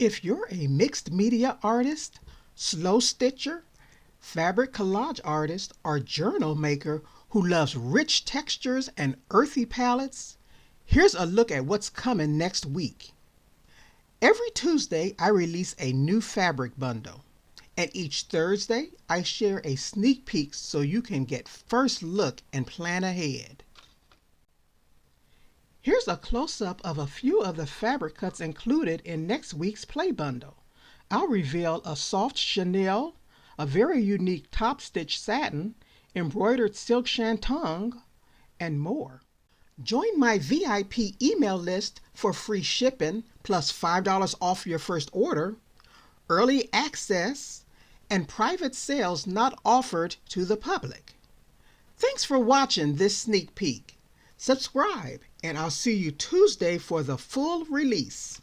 If you're a mixed media artist, slow stitcher, fabric collage artist, or journal maker who loves rich textures and earthy palettes, here's a look at what's coming next week. Every Tuesday, I release a new fabric bundle, and each Thursday, I share a sneak peek so you can get first look and plan ahead. Here's a close-up of a few of the fabric cuts included in next week's play bundle. I'll reveal a soft chenille, a very unique top stitch satin, embroidered silk shantung, and more. Join my VIP email list for free shipping plus $5 off your first order, early access, and private sales not offered to the public. Thanks for watching this sneak peek. Subscribe, and I'll see you Tuesday for the full release.